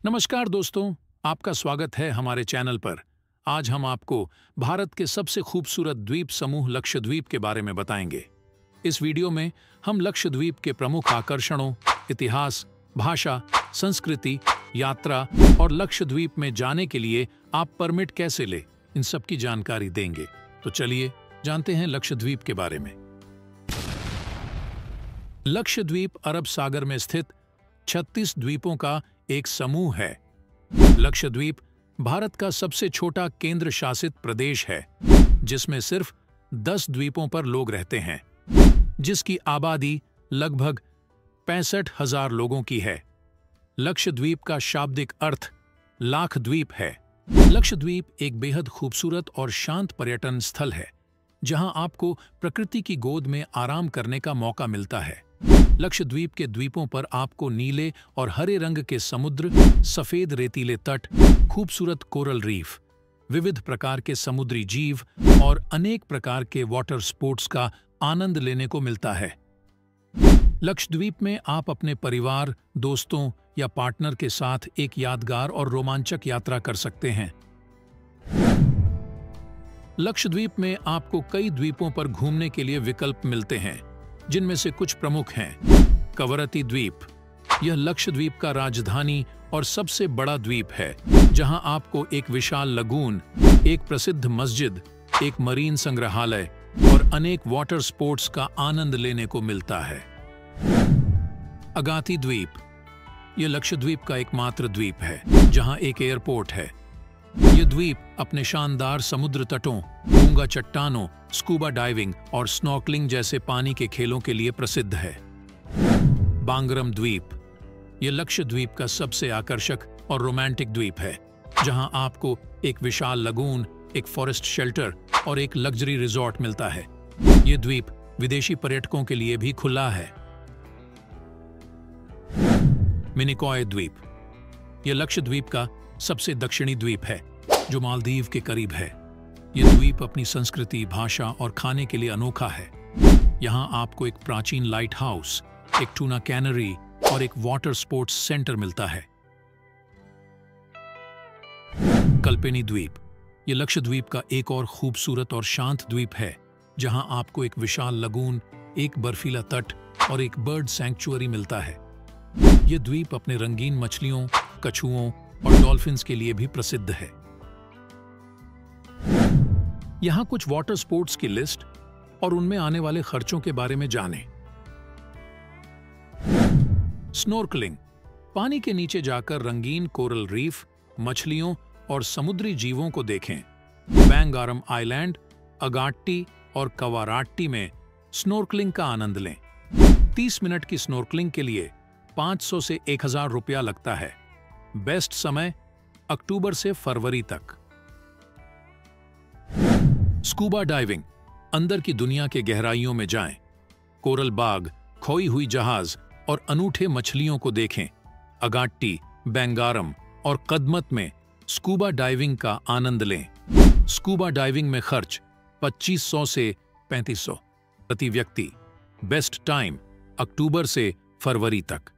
नमस्कार दोस्तों, आपका स्वागत है हमारे चैनल पर। आज हम आपको भारत के सबसे खूबसूरत द्वीप समूह लक्षद्वीप के बारे में बताएंगे। इस वीडियो में हम लक्षद्वीप के प्रमुख आकर्षणों, इतिहास, भाषा, संस्कृति, यात्रा और लक्षद्वीप में जाने के लिए आप परमिट कैसे ले, इन सब की जानकारी देंगे। तो चलिए जानते हैं लक्षद्वीप के बारे में। लक्षद्वीप अरब सागर में स्थित 36 द्वीपों का एक समूह है। लक्षद्वीप भारत का सबसे छोटा केंद्र शासित प्रदेश है, जिसमें सिर्फ 10 द्वीपों पर लोग रहते हैं, जिसकी आबादी लगभग 65,000 लोगों की है। लक्षद्वीप का शाब्दिक अर्थ लाख द्वीप है। लक्षद्वीप एक बेहद खूबसूरत और शांत पर्यटन स्थल है, जहां आपको प्रकृति की गोद में आराम करने का मौका मिलता है। लक्षद्वीप के द्वीपों पर आपको नीले और हरे रंग के समुद्र, सफेद रेतीले तट, खूबसूरत कोरल रीफ, विविध प्रकार के समुद्री जीव और अनेक प्रकार के वाटर स्पोर्ट्स का आनंद लेने को मिलता है। लक्षद्वीप में आप अपने परिवार, दोस्तों या पार्टनर के साथ एक यादगार और रोमांचक यात्रा कर सकते हैं। लक्षद्वीप में आपको कई द्वीपों पर घूमने के लिए विकल्प मिलते हैं, जिनमें से कुछ प्रमुख हैं। कवरत्ती द्वीप, यह लक्षद्वीप का राजधानी और सबसे बड़ा द्वीप है, जहां आपको एक विशाल लगून, एक प्रसिद्ध मस्जिद, एक मरीन संग्रहालय और अनेक वाटर स्पोर्ट्स का आनंद लेने को मिलता है। अगाती द्वीप, यह लक्षद्वीप का एकमात्र द्वीप है जहां एक एयरपोर्ट है। यह द्वीप अपने शानदार समुद्र तटों, मूंगा चट्टानों, स्कूबा डाइविंग और स्नॉर्कलिंग जैसे पानी के खेलों के लिए प्रसिद्ध है। बांगरम द्वीप, यह लक्षद्वीप का सबसे आकर्षक और रोमांटिक द्वीप है, जहां आपको एक विशाल लगून, एक फॉरेस्ट शेल्टर और एक लग्जरी रिजॉर्ट मिलता है। यह द्वीप विदेशी पर्यटकों के लिए भी खुला है। मिनिकॉय द्वीप, यह लक्षद्वीप का सबसे दक्षिणी द्वीप है, जो मालदीव के करीब है। यह द्वीप अपनी संस्कृति, भाषा और खाने के लिए अनोखा है। यहाँ आपको एक प्राचीन लाइट हाउस, एक टूना कैनरी और एक वाटर स्पोर्ट्स सेंटर मिलता है। कल्पेनी द्वीप, यह लक्षद्वीप का एक और खूबसूरत और शांत द्वीप है, जहाँ आपको एक विशाल लगून, एक बर्फीला तट और एक बर्ड सैंक्चुअरी मिलता है। यह द्वीप अपने रंगीन मछलियों, कछुओं और डॉल्फिन्स के लिए भी प्रसिद्ध है। यहां कुछ वाटर स्पोर्ट्स की लिस्ट और उनमें आने वाले खर्चों के बारे में जानें। स्नॉर्कलिंग, पानी के नीचे जाकर रंगीन कोरल रीफ, मछलियों और समुद्री जीवों को देखें। बैंगारम आइलैंड, अगाट्टी और कवाराट्टी में स्नॉर्कलिंग का आनंद लें। 30 मिनट की स्नॉर्कलिंग के लिए 500 से 1000 रुपया लगता है। बेस्ट समय अक्टूबर से फरवरी तक। स्कूबा डाइविंग, अंदर की दुनिया के गहराइयों में जाएं। कोरल बाग, खोई हुई जहाज और अनूठे मछलियों को देखें। अगाट्टी, बैंगारम और कदमत में स्कूबा डाइविंग का आनंद लें। स्कूबा डाइविंग में खर्च 2500 से 3500 प्रति व्यक्ति। बेस्ट टाइम अक्टूबर से फरवरी तक।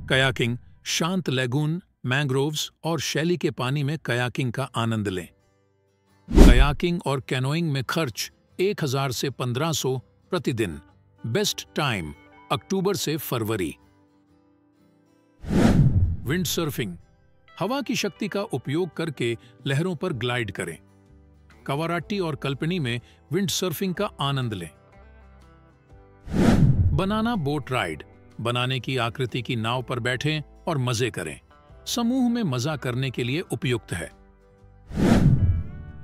कयाकिंग, शांत लैगून, मैंग्रोव्स और शैली के पानी में कयाकिंग का आनंद लें। कयाकिंग और कैनोइंग में खर्च 1000 से 1500 प्रतिदिन। बेस्ट टाइम अक्टूबर से फरवरी। विंड सर्फिंग, हवा की शक्ति का उपयोग करके लहरों पर ग्लाइड करें। कवाराट्टी और कल्पेनी में विंड सर्फिंग का आनंद लें। बनाना बोट राइड, बनाने की आकृति की नाव पर बैठें और मजे करें। समूह में मजा करने के लिए उपयुक्त है।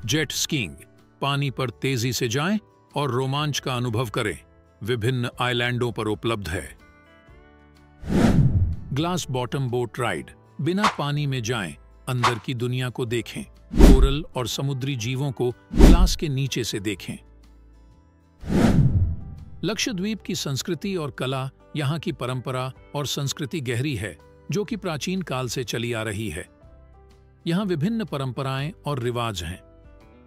जेट स्कीइंग, पानी पर तेजी से जाएं और रोमांच का अनुभव करें। विभिन्न आइलैंडों पर उपलब्ध है। ग्लास बॉटम बोट राइड, बिना पानी में जाएं, अंदर की दुनिया को देखें। कोरल और समुद्री जीवों को ग्लास के नीचे से देखें। लक्षद्वीप की संस्कृति और कला, यहाँ की परंपरा और संस्कृति गहरी है, जो कि प्राचीन काल से चली आ रही है। यहाँ विभिन्न परंपराएं और रिवाज हैं।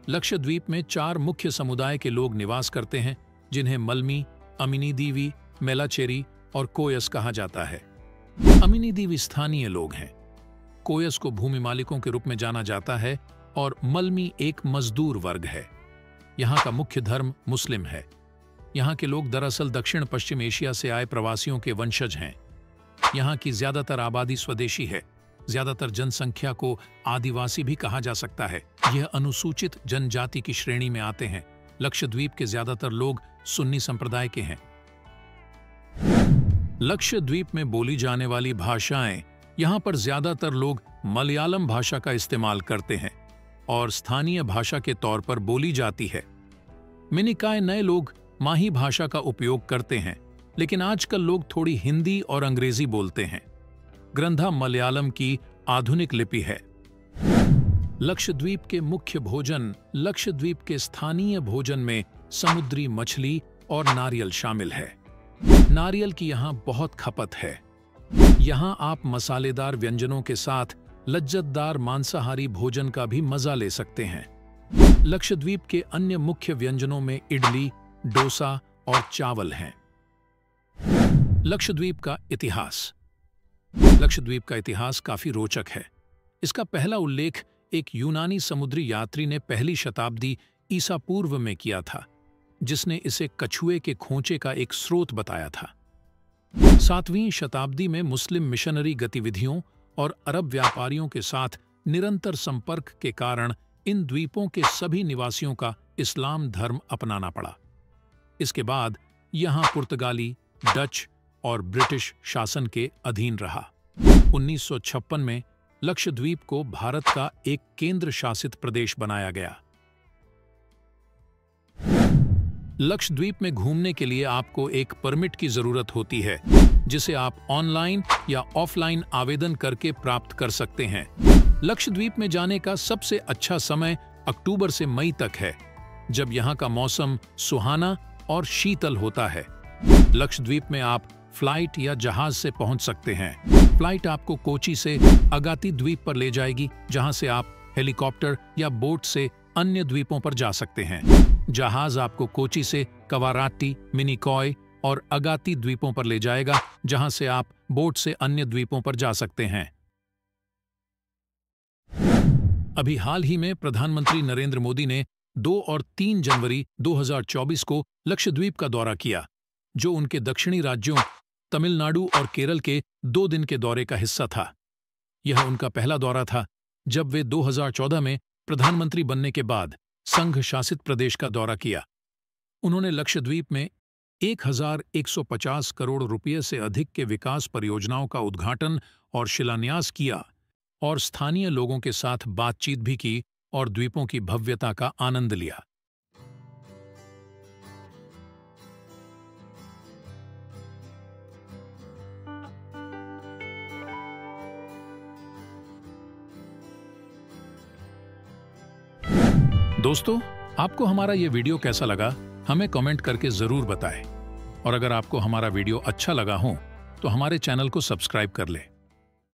लक्षद्वीप में 4 मुख्य समुदाय के लोग निवास करते हैं, जिन्हें मलमी, अमिनी दीवी, मेलाचेरी और कोयस कहा जाता है। अमिनीदीव स्थानीय लोग हैं। कोयस को भूमि मालिकों के रूप में जाना जाता है और मलमी एक मजदूर वर्ग है। यहाँ का मुख्य धर्म मुस्लिम है। यहाँ के लोग दरअसल दक्षिण पश्चिम एशिया से आए प्रवासियों के वंशज हैं। यहाँ की ज्यादातर आबादी स्वदेशी है। ज्यादातर जनसंख्या को आदिवासी भी कहा जा सकता है। यह अनुसूचित जनजाति की श्रेणी में आते हैं। लक्षद्वीप के ज्यादातर लोग सुन्नी संप्रदाय के हैं। लक्षद्वीप में बोली जाने वाली भाषाएं, यहाँ पर ज्यादातर लोग मलयालम भाषा का इस्तेमाल करते हैं और स्थानीय भाषा के तौर पर बोली जाती है। मिनिकाय नए लोग माही भाषा का उपयोग करते हैं, लेकिन आजकल लोग थोड़ी हिंदी और अंग्रेजी बोलते हैं। ग्रंथा मलयालम की आधुनिक लिपि है। लक्षद्वीप के मुख्य भोजन, लक्षद्वीप के स्थानीय भोजन में समुद्री मछली और नारियल शामिल है। नारियल की यहाँ बहुत खपत है। यहाँ आप मसालेदार व्यंजनों के साथ लज्जतदार मांसाहारी भोजन का भी मजा ले सकते हैं। लक्षद्वीप के अन्य मुख्य व्यंजनों में इडली, डोसा और चावल हैं। लक्षद्वीप का इतिहास। लक्षद्वीप का इतिहास काफी रोचक है। इसका पहला उल्लेख एक यूनानी समुद्री यात्री ने पहली शताब्दी ईसा पूर्व में किया था, जिसने इसे कछुए के खोंचे का एक स्रोत बताया था। 7वीं शताब्दी में मुस्लिम मिशनरी गतिविधियों और अरब व्यापारियों के साथ निरंतर संपर्क के कारण इन द्वीपों के सभी निवासियों का इस्लाम धर्म अपनाना पड़ा। इसके बाद यहाँ पुर्तगाली, डच और ब्रिटिश शासन के अधीन रहा। 1956 में लक्षद्वीप को भारत का एक केंद्र शासित प्रदेश बनाया गया। लक्षद्वीप में घूमने के लिए आपको एक परमिट की जरूरत होती है, जिसे आप ऑनलाइन या ऑफलाइन आवेदन करके प्राप्त कर सकते हैं। लक्षद्वीप में जाने का सबसे अच्छा समय अक्टूबर से मई तक है, जब यहाँ का मौसम सुहाना और शीतल होता है। लक्षद्वीप में आप फ्लाइट या जहाज से पहुंच सकते हैं। फ्लाइट आपको कोची से अगाती द्वीप पर ले जाएगी, जहां से आप हेलीकॉप्टर या बोट से अन्य द्वीपों पर जा सकते हैं। जहाज आपको कोची से कवाराट्टी, मिनिकॉय और अगाती द्वीपों पर ले जाएगा, जहां से आप बोट से अन्य द्वीपों पर जा सकते हैं। अभी हाल ही में प्रधानमंत्री नरेंद्र मोदी ने 2 और 3 जनवरी 2024 को लक्षद्वीप का दौरा किया, जो उनके दक्षिणी राज्यों तमिलनाडु और केरल के 2 दिन के दौरे का हिस्सा था। यह उनका पहला दौरा था जब वे 2014 में प्रधानमंत्री बनने के बाद संघ शासित प्रदेश का दौरा किया। उन्होंने लक्षद्वीप में 1150 करोड़ रुपये से अधिक के विकास परियोजनाओं का उद्घाटन और शिलान्यास किया और स्थानीय लोगों के साथ बातचीत भी की और द्वीपों की भव्यता का आनंद लिया। दोस्तों, आपको हमारा ये वीडियो कैसा लगा, हमें कमेंट करके जरूर बताएं। और अगर आपको हमारा वीडियो अच्छा लगा हो तो हमारे चैनल को सब्सक्राइब कर लें।